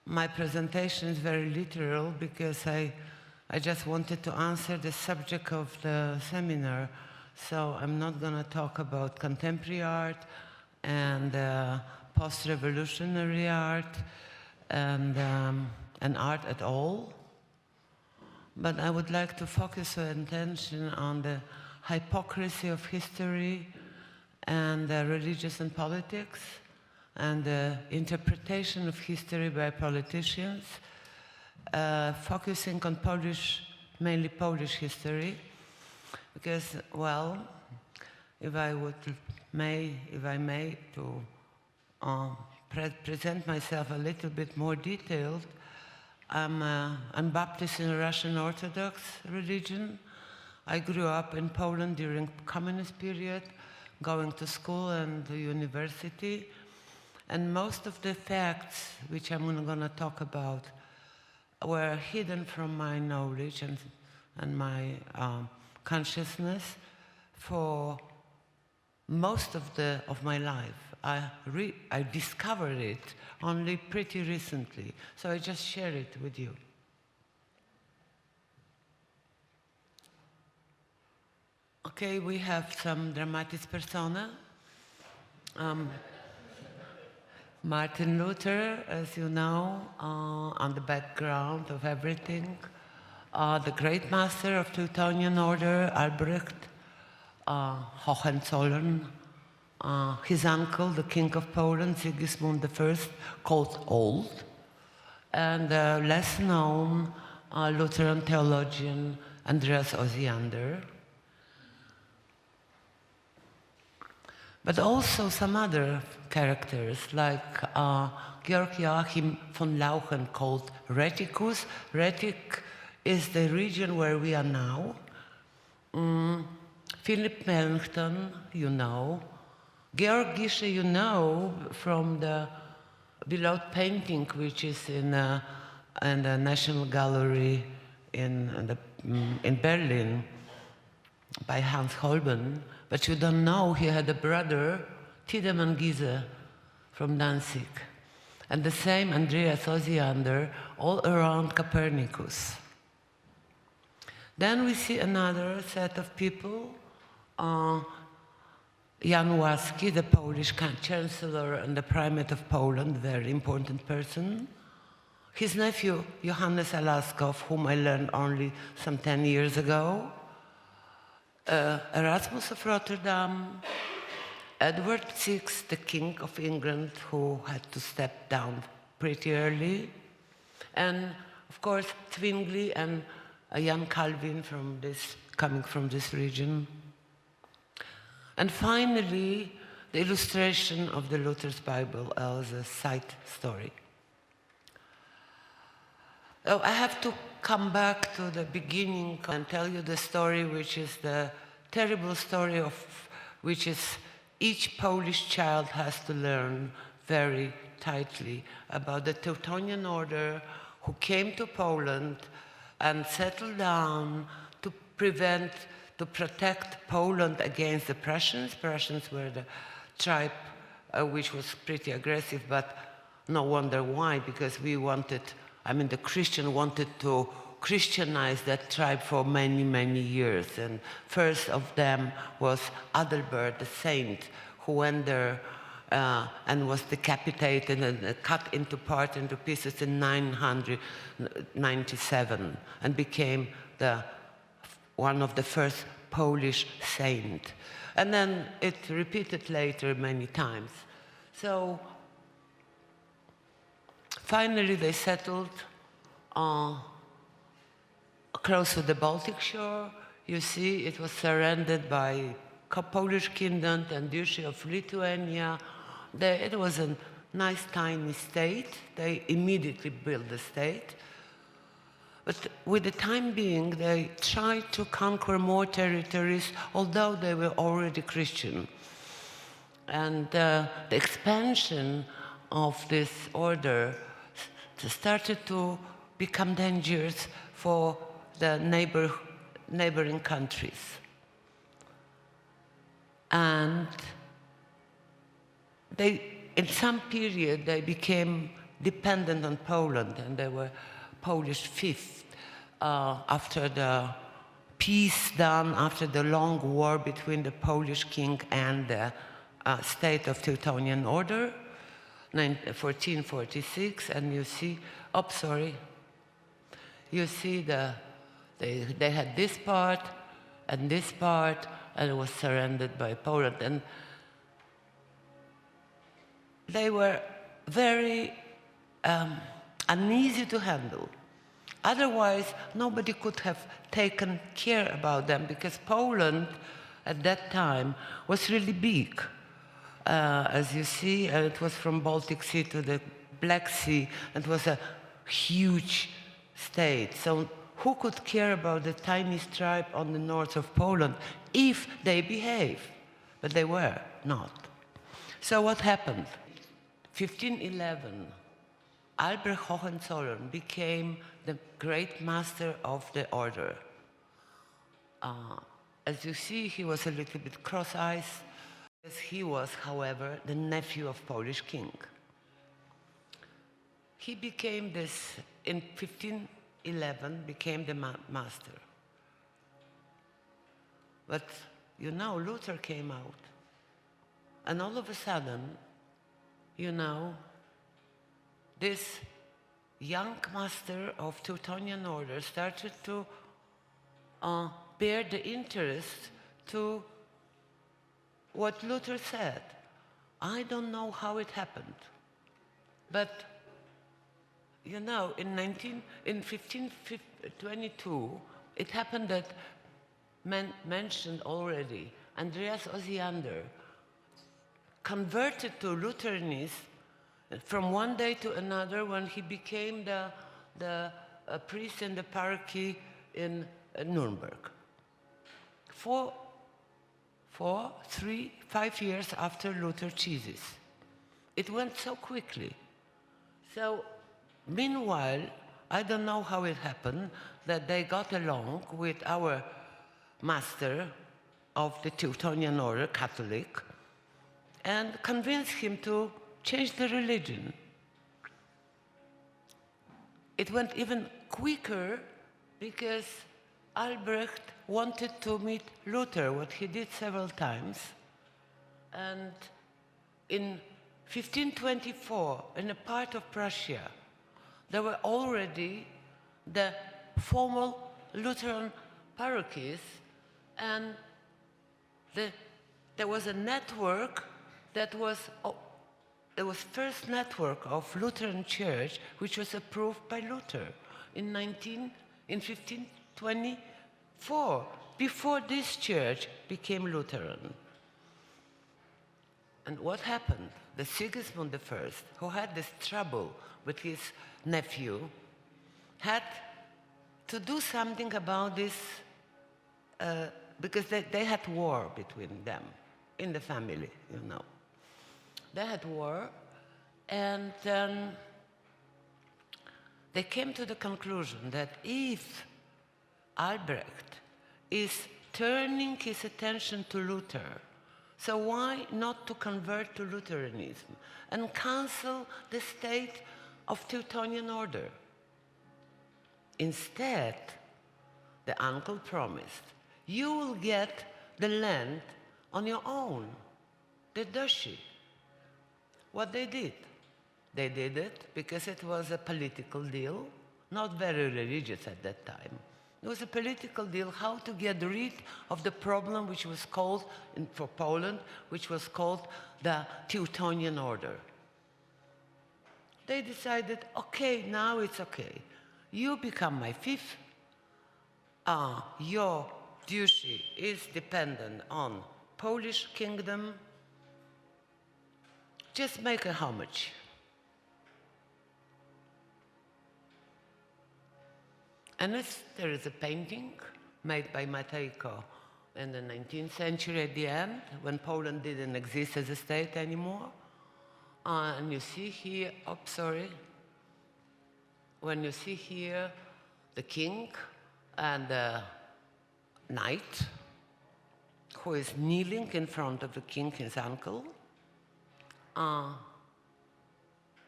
my presentation is very literal because I just wanted to answer the subject of the seminar. So I'm not going to talk about contemporary art and post-revolutionary art and art at all. But I would like to focus our attention on the hypocrisy of history and religious and politics, and the interpretation of history by politicians, focusing on mainly Polish history, because, well, if I may, to present myself a little bit more detailed, I'm Baptist in the Russian Orthodox religion. I grew up in Poland during communist period, going to school and to university. And most of the facts, which I'm going to talk about, were hidden from my knowledge and my consciousness for most of my life. I discovered it only pretty recently, so I just share it with you. Okay, we have some dramatis persona. Martin Luther, as you know, on the background of everything. The great master of Teutonian order, Albrecht, Hohenzollern, his uncle, the King of Poland, Sigismund I, called Old, and less known Lutheran theologian, Andreas Osiander. But also some other characters, like Georg Joachim von Lauchen, called Rheticus. Rhetic is the region where we are now. Philip Melanchthon, you know. Georg Gische, you know, from the beloved painting, which is in the National Gallery in Berlin by Hans Holbein. But you don't know he had a brother, Tiedemann Giese, from Danzig. And the same Andreas Osiander, all around Copernicus. Then we see another set of people, Jan Łaski, the Polish Chancellor and the Primate of Poland, very important person. His nephew, Johannes Alaskov, whom I learned only some 10 years ago. Erasmus of Rotterdam, Edward VI, the King of England, who had to step down pretty early, and of course Zwingli and Jan Calvin coming from this region. And finally, the illustration of the Luther's Bible as a side story. Oh, I have to come back to the beginning and tell you the story, which is the terrible story of which is each Polish child has to learn very tightly, about the Teutonian order who came to Poland and settled down to protect Poland against the Prussians. Prussians were the tribe which was pretty aggressive, but no wonder why, because the Christian wanted to Christianize that tribe for many, many years. And first of them was Adalbert, the saint, who went there and was decapitated and cut into pieces in 997 and became one of the first Polish saints. And then it repeated later many times. So finally they settled close to the Baltic shore. You see, it was surrendered by Polish Kingdom and Duchy of Lithuania. It was a nice tiny state. They immediately built the state. But with the time being, they tried to conquer more territories, although they were already Christian. And the expansion of this order started to become dangerous for the neighboring countries. And in some period, they became dependent on Poland, and they were Polish fifth after the peace done, after the long war between the Polish king and the state of Teutonian Order, 1446, and you see, you see they had this part, and it was surrendered by Poland. And they were very uneasy to handle. Otherwise, nobody could have taken care about them, because Poland at that time was really big. As you see, it was from Baltic Sea to the Black Sea. It was a huge state. So who could care about the tiny tribe on the north of Poland if they behave? But they were not. So what happened? 1511, Albrecht Hohenzollern became the great master of the order. As you see, he was a little bit cross-eyed. He was, however, the nephew of Polish king. He became this, in 1511, became the master. But, you know, Luther came out. And all of a sudden, you know, this young master of Teutonian Order started to bear the interest to what Luther said. I don't know how it happened, but you know, in 1522, it happened that mentioned already, Andreas Osiander converted to Lutheranism from one day to another when he became the priest in the parochy in Nuremberg. 5 years after Luther thesis. It went so quickly. So, meanwhile, I don't know how it happened that they got along with our master of the Teutonian Order, Catholic, and convinced him to change the religion. It went even quicker because Albrecht wanted to meet Luther, what he did several times. And in 1524, in a part of Prussia, there were already the formal Lutheran parochies, and there was a network that was, it was first network of Lutheran Church, which was approved by Luther in 1524, before this church became Lutheran. And what happened? The Sigismund I, who had this trouble with his nephew, had to do something about this because they had war between them in the family, you know. They had war, and they came to the conclusion that if Albrecht is turning his attention to Luther, so why not to convert to Lutheranism and cancel the state of Teutonian Order? Instead, the uncle promised, you will get the land on your own, the duchy. What they did it because it was a political deal, not very religious at that time. It was a political deal how to get rid of the problem which was called, for Poland, which was called the Teutonian Order. They decided, okay, now it's okay. You become my fifth. Your duchy is dependent on Polish kingdom. Just make a homage. And there is a painting made by Matejko in the 19th century at the end, when Poland didn't exist as a state anymore. And you see here, when you see here the king and the knight, who is kneeling in front of the king, his uncle,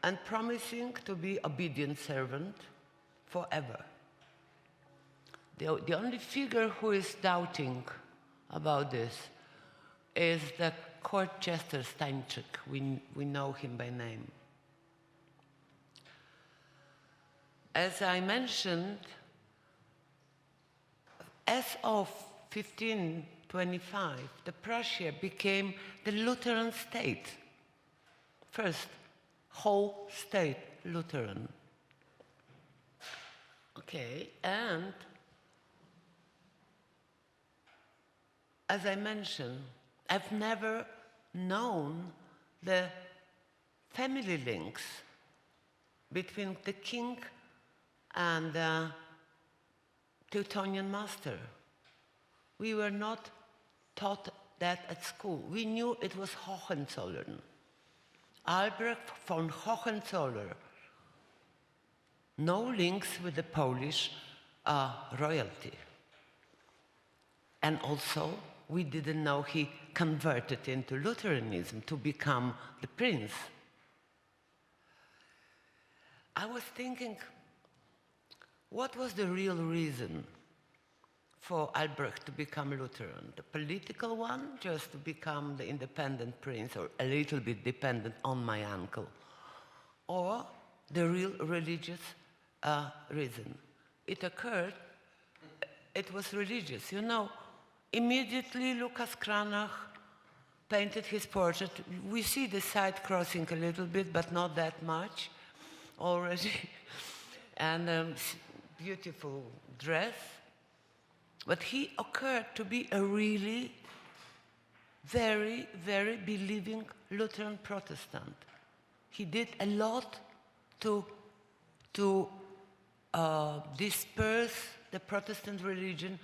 and promising to be obedient servant forever. The only figure who is doubting about this is the court jester Stańczyk. We know him by name. As I mentioned, as of 1525, the Prussia became the Lutheran state. First, whole state Lutheran. Okay, and as I mentioned, I've never known the family links between the king and the Teutonian master. We were not taught that at school. We knew it was Hohenzollern. Albrecht von Hohenzollern. No links with the Polish royalty. And also, we didn't know he converted into Lutheranism to become the prince. I was thinking, what was the real reason for Albrecht to become Lutheran? The political one, just to become the independent prince, or a little bit dependent on my uncle, or the real religious reason? It occurred, it was religious. You know, immediately Lucas Cranach painted his portrait. We see the side crossing a little bit, but not that much already. And beautiful dress. But he occurred to be a really very, very believing Lutheran Protestant. He did a lot to disperse the Protestant religion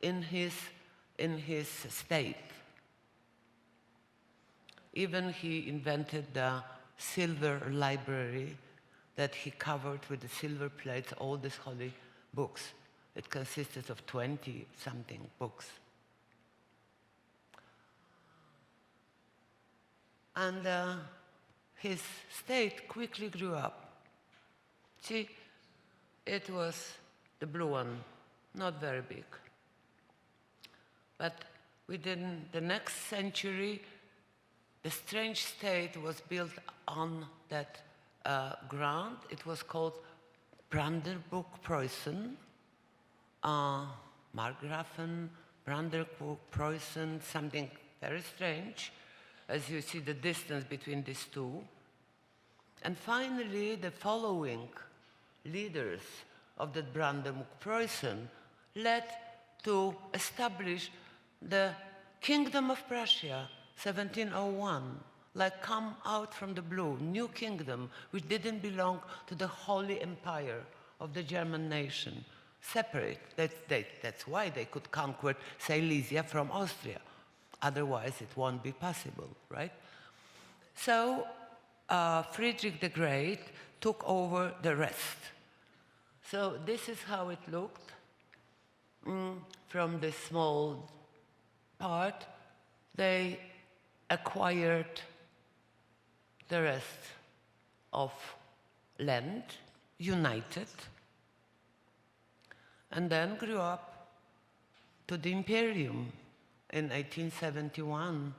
in his state. Even he invented the silver library that he covered with the silver plates, all these holy books. It consisted of 20-something books. And his state quickly grew up. See, it was the blue one, not very big. But within the next century, the strange state was built on that ground. It was called Brandenburg Preußen, Markgrafen, Brandenburg Preußen, something very strange, as you see the distance between these two. And finally, the following leaders of the Brandenburg Preußen led to establish the Kingdom of Prussia, 1701, like come out from the blue, new kingdom, which didn't belong to the Holy Empire of the German nation, separate. That's why they could conquer Silesia from Austria. Otherwise, it won't be possible, right? So Friedrich the Great took over the rest. So this is how it looked from the small part. They acquired the rest of land, united, and then grew up to the Imperium. In 1871,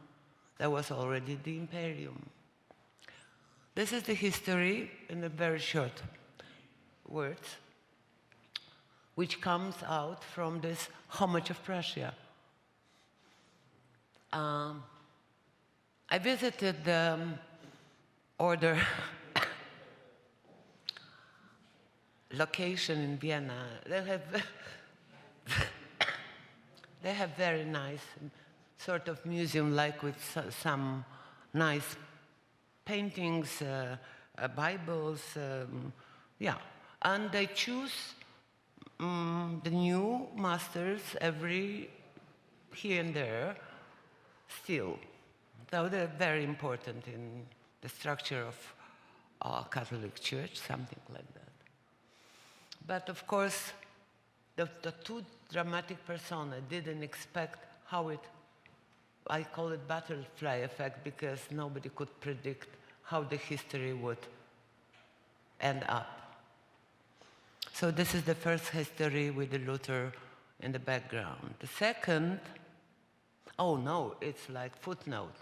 there was already the Imperium. This is the history in a very short words, which comes out from this homage of Prussia. I visited the order location in Vienna. They have very nice sort of museum, like with some nice paintings, Bibles, yeah. And they choose the new masters every here and there still. So they're very important in the structure of our Catholic Church, something like that. But of course, the two dramatic persona didn't expect how it, I call it butterfly effect, because nobody could predict how the history would end up. So this is the first history with the Luther in the background. The second, oh no, it's like footnote.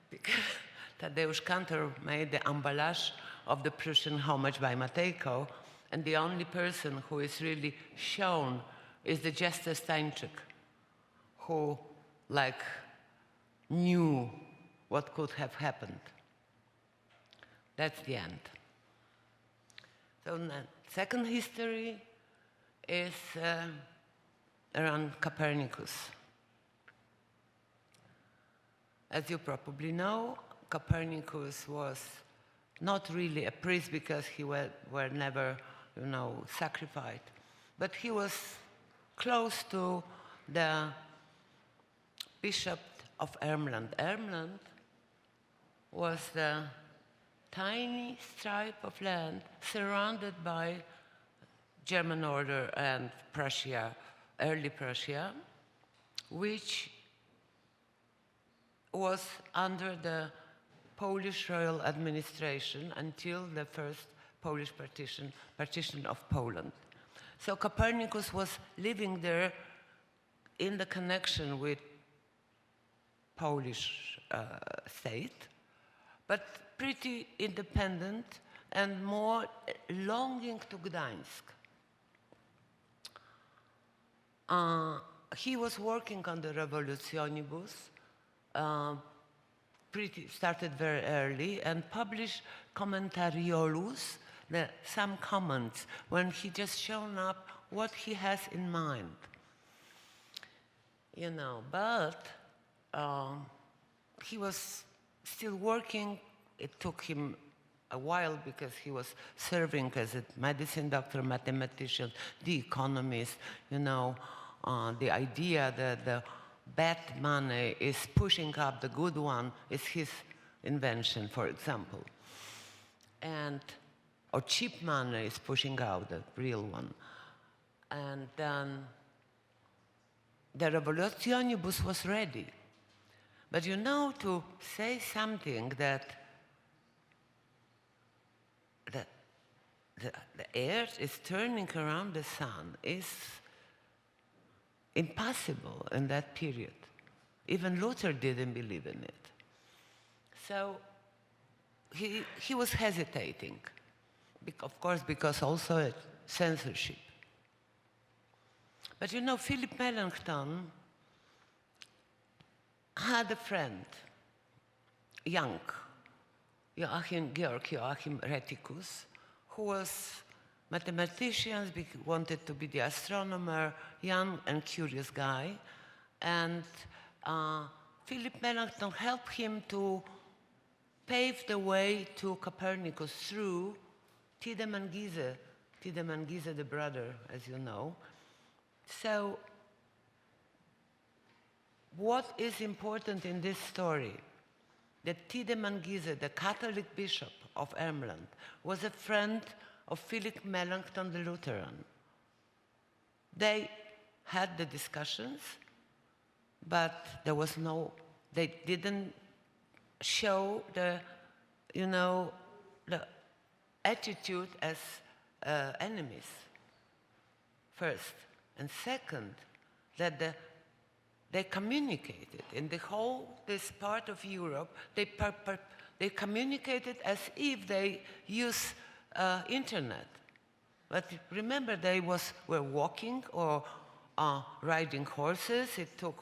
Because Tadeusz Kantor made the emballage of the Prussian homage by Matejko, and the only person who is really shown is the Jester Steinczyk, who knew what could have happened. That's the end. So the second history is around Copernicus. As you probably know, Copernicus was not really a priest because he were never, sacrificed, but he was close to the Bishop of Ermland. Ermland was the tiny stripe of land surrounded by German order and Prussia, early Prussia, which was under the Polish royal administration until the first Polish partition of Poland. So Copernicus was living there in the connection with Polish state, but pretty independent and more longing to Gdańsk. He was working on the Revolutionibus, started very early, and published Commentariolus, some comments, when he just shown up what he has in mind. But he was still working. It took him a while because he was serving as a medicine doctor, mathematician, the economist, the idea that the bad money is pushing up the good one is his invention, for example. Or cheap money is pushing out the real one. And then the Revolutionibus was ready. But to say something that the earth is turning around the sun is impossible in that period. Even Luther didn't believe in it. So he was hesitating, of course, because also censorship. But Philip Melanchthon had a friend, young, Georg Joachim Rheticus, who was mathematician, wanted to be the astronomer, young and curious guy. And Philip Melanchthon helped him to pave the way to Copernicus through Tiedemann Giese, the brother, as you know. So what is important in this story? That Tiedemann Giese, the Catholic bishop of Ermland, was a friend of Philip Melanchthon the Lutheran. They had the discussions, but they didn't show the attitude as enemies, first. And second, that they communicated in this part of Europe. They communicated as if they use internet. But remember, they were walking or riding horses. It took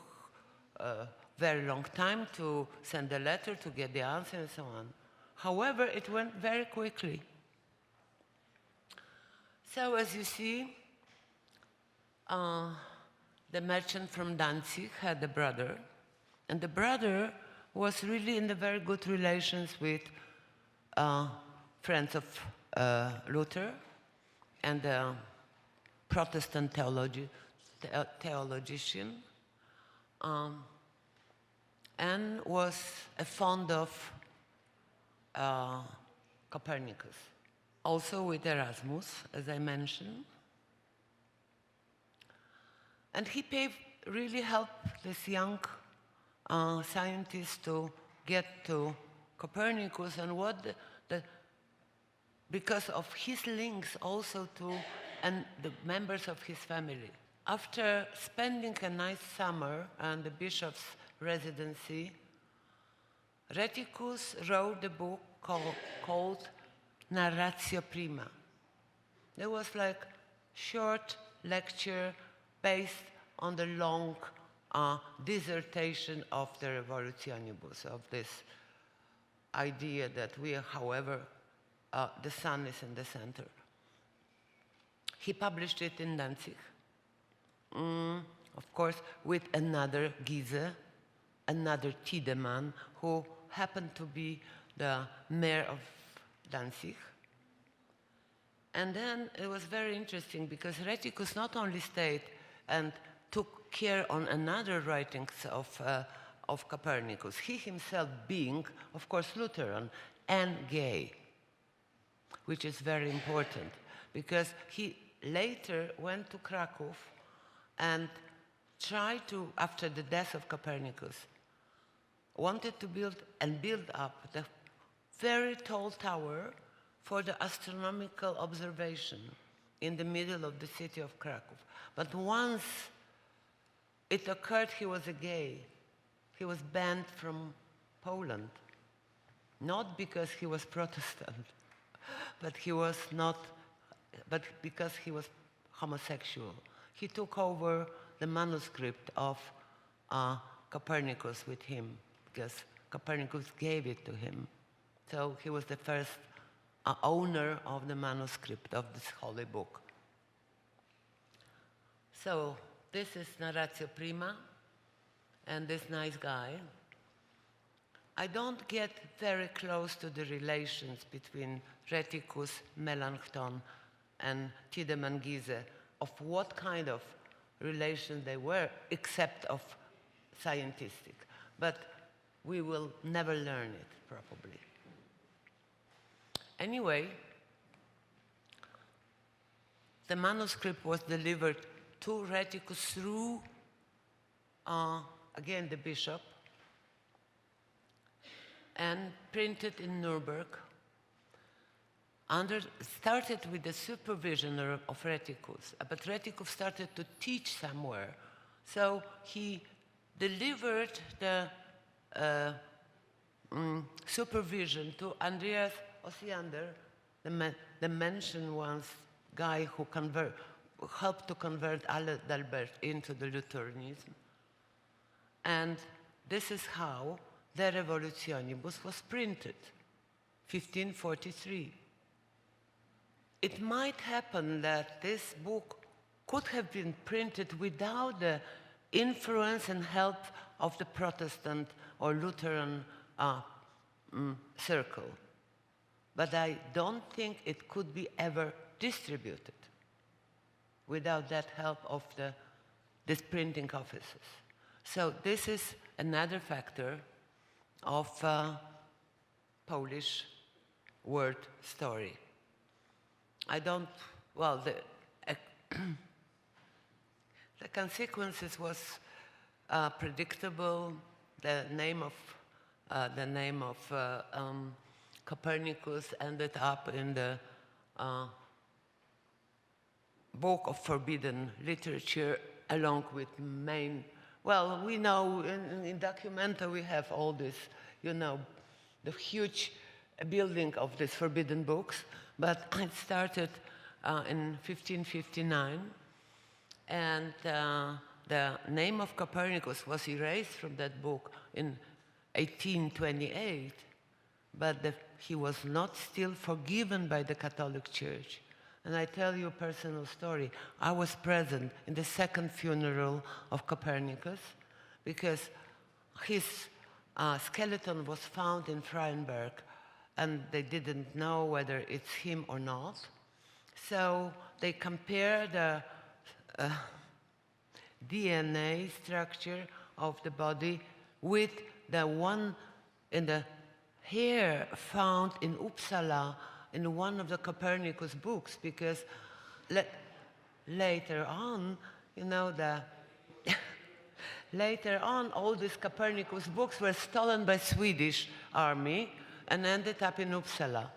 a very long time to send a letter to get the answer and so on. However, it went very quickly. So as you see, the merchant from Danzig had a brother, and the brother was really in the very good relations with friends of Luther and a Protestant theologian, and was fond of Copernicus. Also with Erasmus, as I mentioned. And he really helped this young scientist to get to Copernicus, and what because of his links also to and the members of his family. After spending a nice summer and the bishop's residency, Rheticus wrote a book called Narratio Prima. It was like short lecture based on the long dissertation of the Revolutionibus, of this idea that we, however, the sun is in the center. He published it in Danzig, of course, with another Giese, another Tiedemann, who happened to be the mayor of Danzig. And then it was very interesting because Rheticus not only stayed and took care on another writings of Copernicus, he himself being, of course, Lutheran and gay, which is very important because he later went to Krakow and tried to, after the death of Copernicus, wanted to build up the very tall tower for the astronomical observation in the middle of the city of Krakow. But once it occurred he was a gay, he was banned from Poland, not because he was Protestant, but because he was homosexual. He took over the manuscript of Copernicus with him, because Copernicus gave it to him. So he was the first owner of the manuscript of this holy book. So this is Narratio Prima, and this nice guy. I don't get very close to the relations between Rheticus, Melanchthon, and Tiedemann Giese, of what kind of relation they were, except of scientific. But we will never learn it, probably. Anyway, the manuscript was delivered to Rheticus through, again, the bishop, and printed in Nuremberg. Started with the supervision of Rheticus, but Rheticus started to teach somewhere. So he delivered the supervision to Andreas Osiander, the mentioned once guy who helped to convert Adalbert into the Lutheranism. And this is how the Revolutionibus was printed, 1543. It might happen that this book could have been printed without the influence and help of the Protestant or Lutheran circle. But I don't think it could be ever distributed without that help of these printing offices. So this is another factor of Polish word story. I don't, well, the consequences was predictable. The name of Copernicus ended up in the book of forbidden literature, along with main. Well, we know in Documenta we have all this, you know, the huge building of these forbidden books. But it started in 1559, and the name of Copernicus was erased from that book in 1828, but he was not still forgiven by the Catholic Church. And I tell you a personal story. I was present in the second funeral of Copernicus because his skeleton was found in Rottenberg, and they didn't know whether it's him or not. So they compared the DNA structure of the body with the one in the hair found in Uppsala in one of the Copernicus books, because later on, you know, later on, all these Copernicus books were stolen by Swedish army and ended up in Uppsala.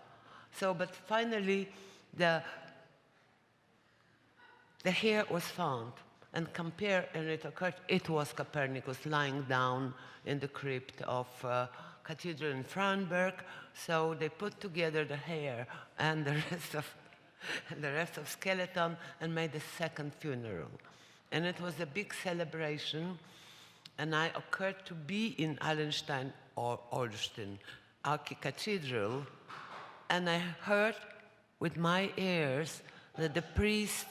So, but finally, the hair was found, and it occurred, it was Copernicus lying down in the crypt of cathedral in Rottenberg. So they put together the hair and the rest of skeleton and made a second funeral. And it was a big celebration, and I occurred to be in Allenstein or Olsztyn Archcathedral, and I heard with my ears that the priest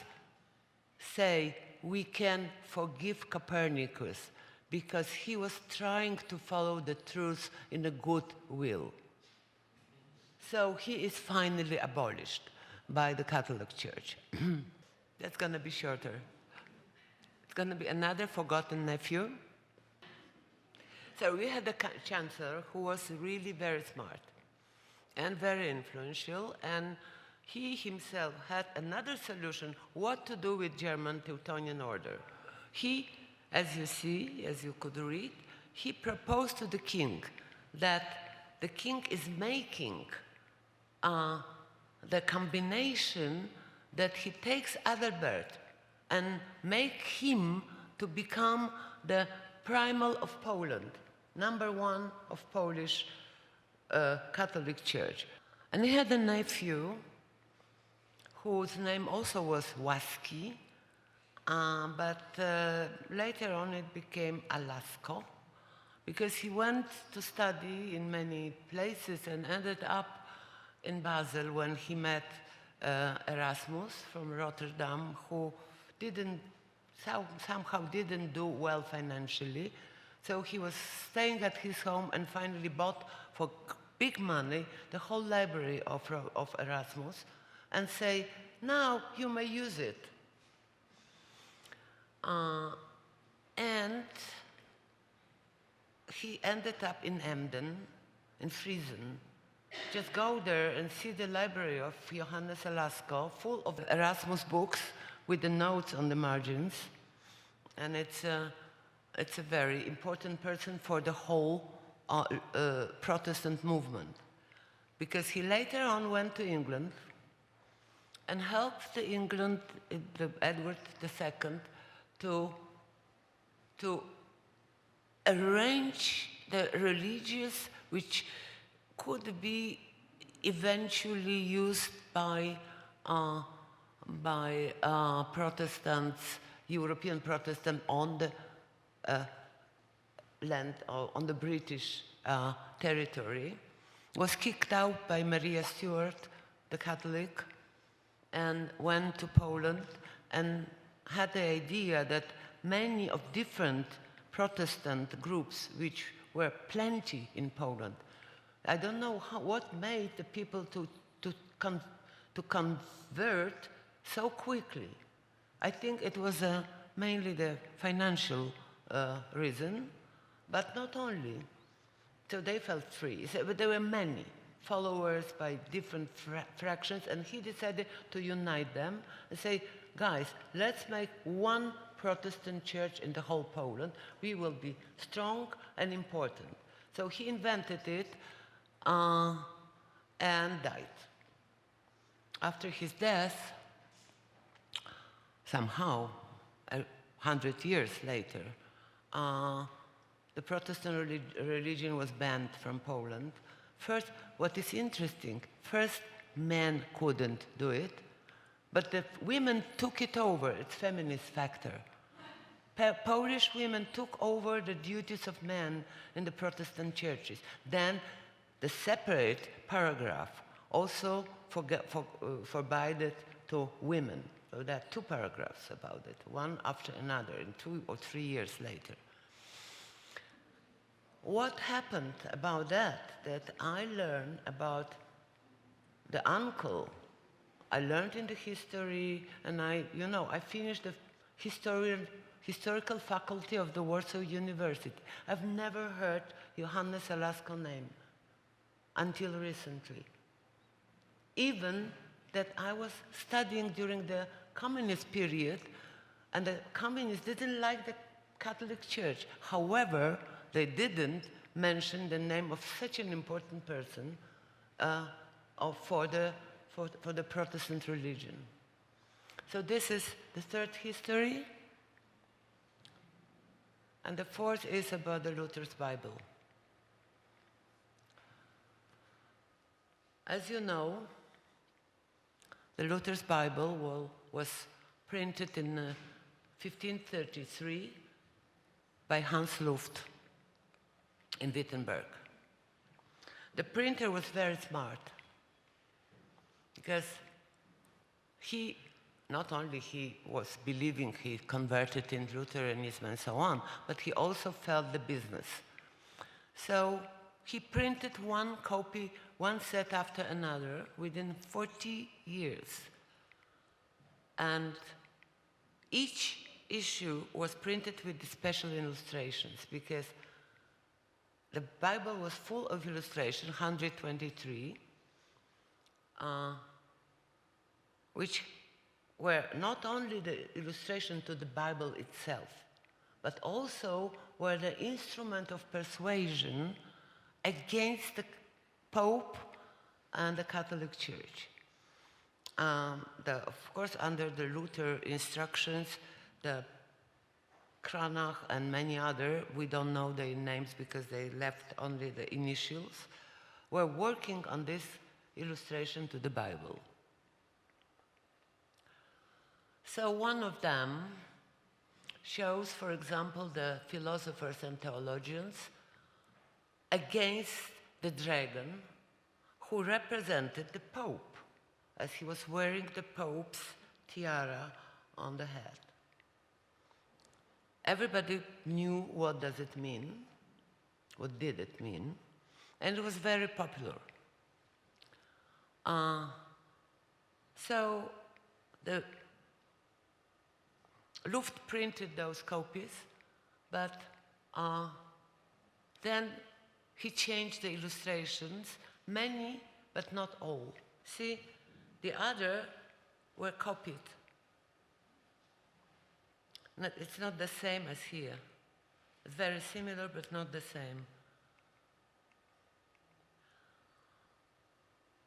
say, we can forgive Copernicus because he was trying to follow the truth in a good will. So he is finally abolished by the Catholic Church. That's going to be shorter. It's going to be another forgotten nephew. So we had a chancellor who was really very smart and very influential, and he himself had another solution, what to do with German Teutonian order. He, as you see, as you could read, he proposed to the king that the king is making the combination that he takes Adalbert and make him to become the primal of Poland, #1 of Polish Catholic Church. And he had a nephew whose name also was Łaski, but later on it became Alasko, because he went to study in many places and ended up in Basel when he met Erasmus from Rotterdam, who somehow didn't do well financially. So he was staying at his home and finally bought for big money the whole library of Erasmus and say, now you may use it. And he ended up in Emden, in Friesen. Just go there and see the library of Johannes Alasko, full of Erasmus books with the notes on the margins. And it's a very important person for the whole Protestant movement, because he later on went to England and helped England, Edward II, to arrange the religious which could be eventually used by Protestants, European Protestants on the land, on the British territory, was kicked out by Maria Stuart, the Catholic, and went to Poland and had the idea that many of different Protestant groups, which were plenty in Poland, I don't know what made the people to convert so quickly. I think it was mainly the financial reason, but not only. So they felt free. But there were many followers by different fractions, and he decided to unite them and say, guys, let's make one Protestant church in the whole Poland. We will be strong and important. So he invented it and died. After his death, somehow, 100 years later, the Protestant religion was banned from Poland. First, what is interesting, first men couldn't do it, but the women took it over, it's feminist factor. Polish women took over the duties of men in the Protestant churches. Then the separate paragraph also forbade it to women. So there are 2 paragraphs about it, one after another, and 2 or 3 years later. What happened about that I learned about the uncle. I learned in the history, and I finished the historical faculty of the Warsaw University. I've never heard Johannes Alasko's name until recently. Even that I was studying during the communist period, and the communists didn't like the Catholic Church. However, they didn't mention the name of such an important person for the Protestant religion. So this is the third history. And the fourth is about the Luther's Bible. As you know, the Luther's Bible was printed in 1533 by Hans Luft in Wittenberg. The printer was very smart because not only he was believing, he converted in Lutheranism and so on, but he also felt the business. So he printed one copy, one set after another, within 40 years. And each issue was printed with special illustrations because the Bible was full of illustration, 123, which were not only the illustration to the Bible itself, but also were the instrument of persuasion against the Pope and the Catholic Church. Of course, under the Luther instructions, the Cranach and many other, we don't know their names because they left only the initials, were working on this illustration to the Bible. So one of them shows, for example, the philosophers and theologians against the dragon who represented the Pope, as he was wearing the Pope's tiara on the head. Everybody knew what does it mean, what did it mean, and it was very popular. So the Luft printed those copies, but then he changed the illustrations, many, but not all. See, the other were copied. It's not the same as here. It's very similar, but not the same.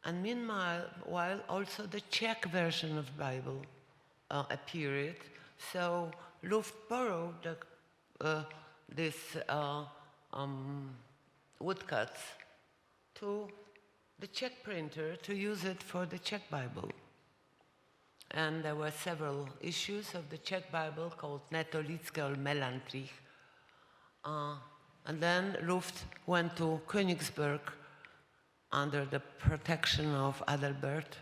And meanwhile, also the Czech version of Bible appeared. So Luft borrowed these woodcuts to the Czech printer to use it for the Czech Bible. And there were several issues of the Czech Bible called Netolické or Melantrich. And then Luft went to Königsberg under the protection of Adalbert,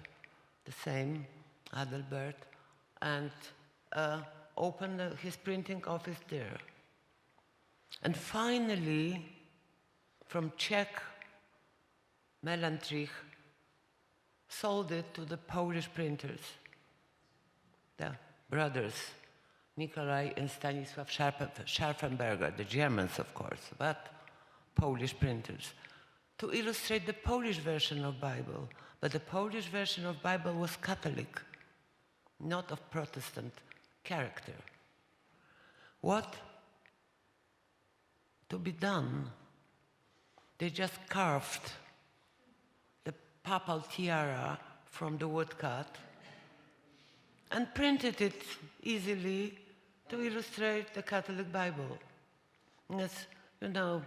the same Adalbert, and opened his printing office there. And finally, from Czech, Melantrich sold it to the Polish printers, the brothers, Nikolai and Stanisław Scharfenberger, the Germans, of course, but Polish printers, to illustrate the Polish version of Bible. But the Polish version of Bible was Catholic, not of Protestant character. What to be done? They just carved the papal tiara from the woodcut and printed it easily to illustrate the Catholic Bible. Yes, you know,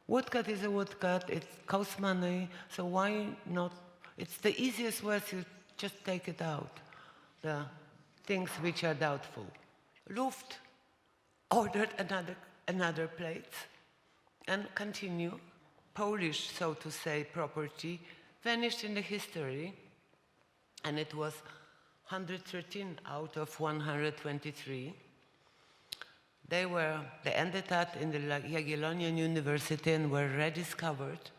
woodcut is a woodcut, it costs money, so why not? It's the easiest way to just take it out, the things which are doubtful. Luft ordered another plate and continue. Polish, so to say, property vanished in the history, and it was 113 out of 123. They ended up in the Jagiellonian University and were rediscovered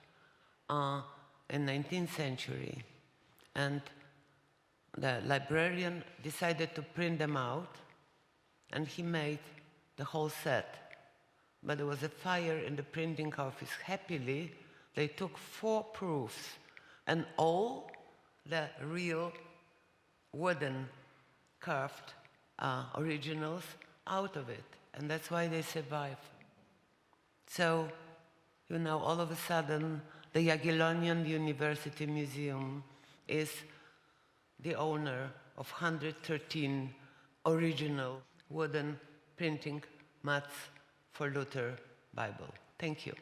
in 19th century. And the librarian decided to print them out, and he made the whole set. But there was a fire in the printing office. Happily, they took 4 proofs, and all the real wooden carved originals out of it. And that's why they survive. So, you know, all of a sudden, the Jagiellonian University Museum is the owner of 113 original wooden printing mats for Luther Bible. Thank you.